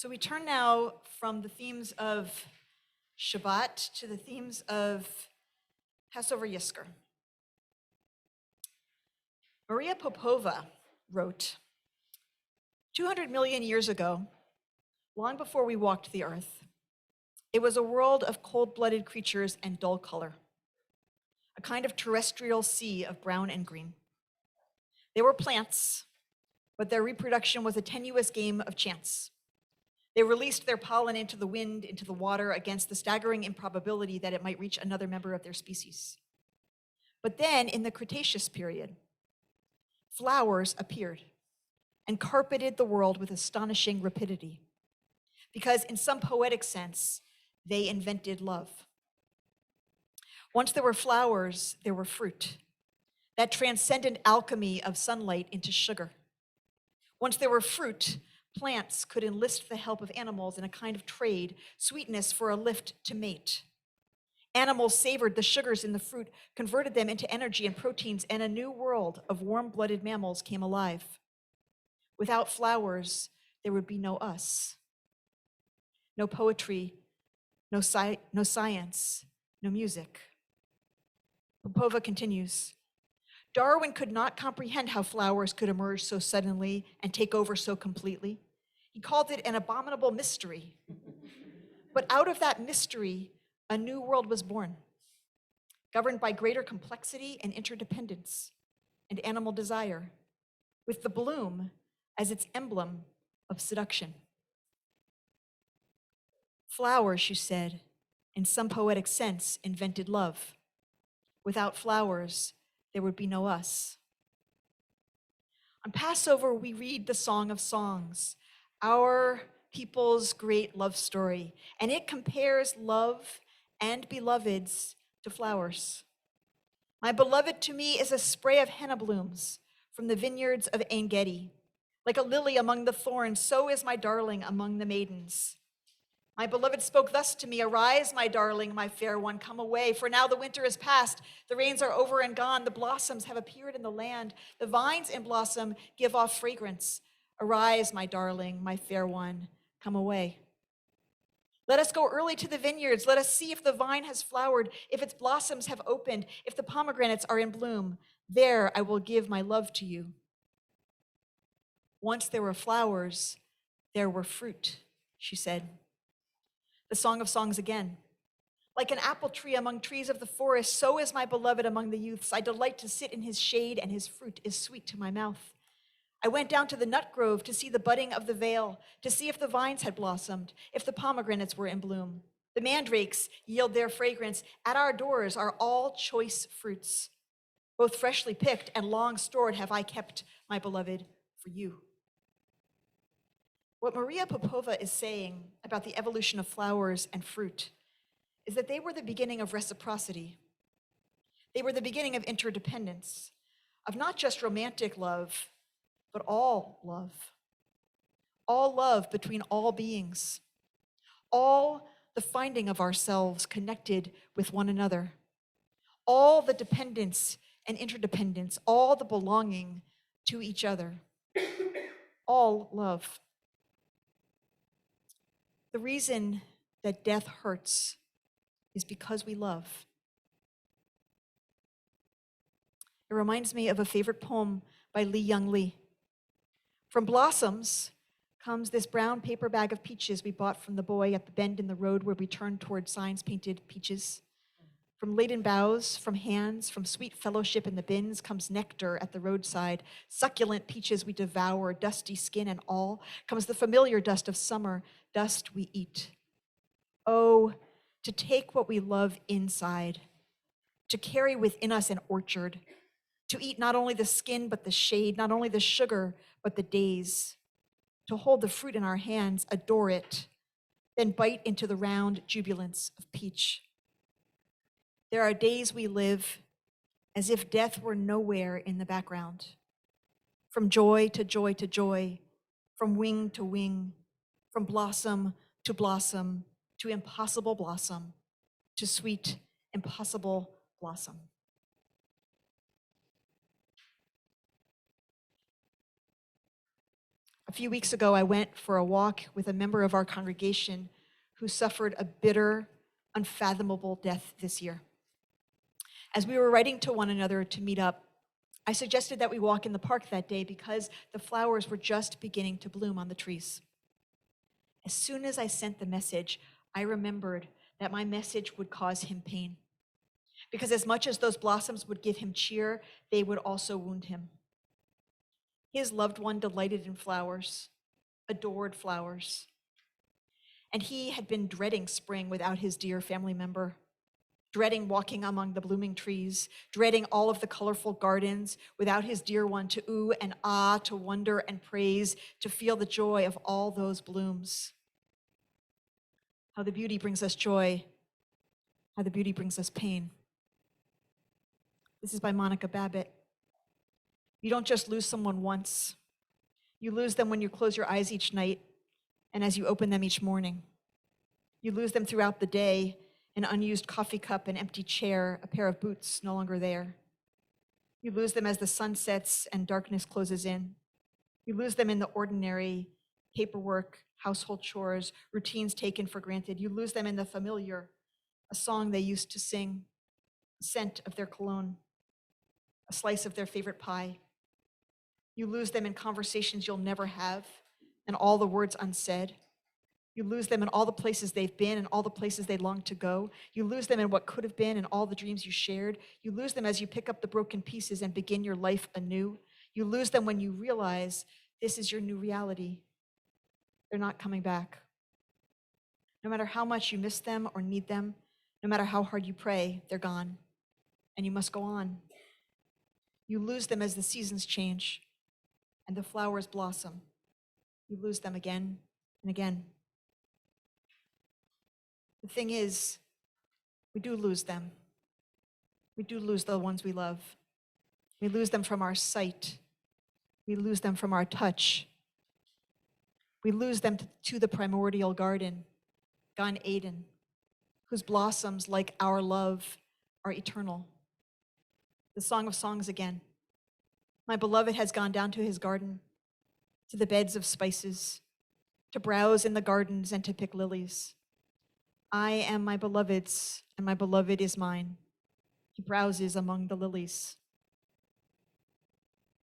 So we turn now from the themes of Shabbat to the themes of Passover Yisker. Maria Popova wrote, 200 million years ago, long before we walked the earth, it was a world of cold-blooded creatures and dull color, a kind of terrestrial sea of brown and green. They were plants, but their reproduction was a tenuous game of chance. They released their pollen into the wind, into the water, against the staggering improbability that it might reach another member of their species. But then, in the Cretaceous period, flowers appeared and carpeted the world with astonishing rapidity, because in some poetic sense, they invented love. Once there were flowers, there were fruit, that transcendent alchemy of sunlight into sugar. Once there were fruit, plants could enlist the help of animals in a kind of trade, sweetness for a lift to mate. Animals savored the sugars in the fruit, converted them into energy and proteins, and a new world of warm-blooded mammals came alive. Without flowers, there would be no us. No poetry, no science, no music. Popova continues, Darwin could not comprehend how flowers could emerge so suddenly and take over so completely. He called it an abominable mystery. But out of that mystery, a new world was born, governed by greater complexity and interdependence and animal desire, with the bloom as its emblem of seduction. Flowers, she said, in some poetic sense, invented love. Without flowers, there would be no us. On Passover, we read the Song of Songs, our people's great love story, and it compares love and beloveds to flowers. My beloved to me is a spray of henna blooms from the vineyards of En Gedi. Like a lily among the thorns, so is my darling among the maidens. My beloved spoke thus to me, arise, my darling, my fair one, come away, for now the winter is past, the rains are over and gone, the blossoms have appeared in the land, the vines in blossom give off fragrance. Arise, my darling, my fair one, come away. Let us go early to the vineyards, let us see if the vine has flowered, if its blossoms have opened, if the pomegranates are in bloom. There I will give my love to you. Once there were flowers, there were fruit, she said. The Song of Songs again. Like an apple tree among trees of the forest, so is my beloved among the youths. I delight to sit in his shade, and his fruit is sweet to my mouth. I went down to the nut grove to see the budding of the vale, to see if the vines had blossomed, if the pomegranates were in bloom. The mandrakes yield their fragrance. At our doors are all choice fruits. Both freshly picked and long stored have I kept, my beloved, for you. What Maria Popova is saying about the evolution of flowers and fruit is that they were the beginning of reciprocity. They were the beginning of interdependence, of not just romantic love, but all love between all beings, all the finding of ourselves connected with one another, all the dependence and interdependence, all the belonging to each other, all love. The reason that death hurts is because we love. It reminds me of a favorite poem by Lee Young Lee. From blossoms comes this brown paper bag of peaches we bought from the boy at the bend in the road where we turned toward signs-painted peaches. From laden boughs, from hands, from sweet fellowship in the bins comes nectar at the roadside. Succulent peaches we devour, dusty skin and all, comes the familiar dust of summer, dust we eat. Oh, to take what we love inside, to carry within us an orchard, to eat not only the skin but the shade, not only the sugar but the days, to hold the fruit in our hands, adore it, then bite into the round jubilance of peach. There are days we live as if death were nowhere in the background. From joy to joy to joy, from wing to wing, from blossom to impossible blossom, to sweet, impossible blossom. A A few weeks ago, I went for a walk with a member of our congregation who suffered a bitter, unfathomable death this year. As we were writing to one another to meet up, I suggested that we walk in the park that day because the flowers were just beginning to bloom on the trees. As soon as I sent the message, I remembered that my message would cause him pain. Because as much as those blossoms would give him cheer, they would also wound him. His loved one delighted in flowers, adored flowers. And he had been dreading spring without his dear family member, dreading walking among the blooming trees, dreading all of the colorful gardens without his dear one to ooh and ah, to wonder and praise, to feel the joy of all those blooms. How the beauty brings us joy, how the beauty brings us pain. This is by Monica Babbitt. You don't just lose someone once. You lose them when you close your eyes each night and as you open them each morning. You lose them throughout the day, an unused coffee cup, an empty chair, a pair of boots no longer there. You lose them as the sun sets and darkness closes in. You lose them in the ordinary paperwork, household chores, routines taken for granted. You lose them in the familiar, a song they used to sing, the scent of their cologne, a slice of their favorite pie. You lose them in conversations you'll never have and all the words unsaid. You lose them in all the places they've been and all the places they long to go. You lose them in what could have been and all the dreams you shared. You lose them as you pick up the broken pieces and begin your life anew. You lose them when you realize this is your new reality. They're not coming back. No matter how much you miss them or need them, no matter how hard you pray, they're gone. And you must go on. You lose them as the seasons change and the flowers blossom. You lose them again and again. The thing is, we do lose them. We do lose the ones we love. We lose them from our sight. We lose them from our touch. We lose them to the primordial garden, Gan Eden, whose blossoms, like our love, are eternal. The Song of Songs again. My beloved has gone down to his garden, to the beds of spices, to browse in the gardens and to pick lilies. I am my beloved's, and my beloved is mine. He browses among the lilies.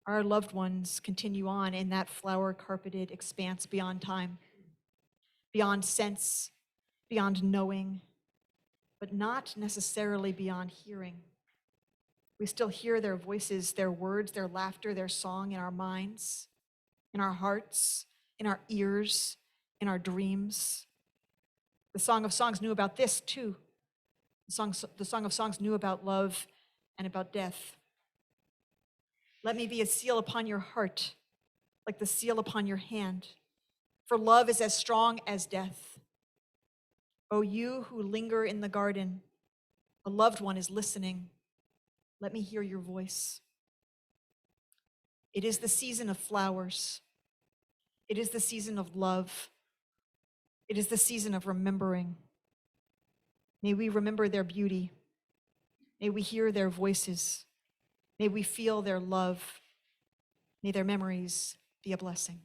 Our loved ones continue on in that flower-carpeted expanse beyond time, beyond sense, beyond knowing, but not necessarily beyond hearing. We still hear their voices, their words, their laughter, their song in our minds, in our hearts, in our ears, in our dreams. The Song of Songs knew about this too. The Song of Songs knew about love and about death. Let me be a seal upon your heart, like the seal upon your hand, for love is as strong as death. O you who linger in the garden, a loved one is listening. Let me hear your voice. It is the season of flowers. It is the season of love. It is the season of remembering. May we remember their beauty. May we hear their voices. May we feel their love. May their memories be a blessing.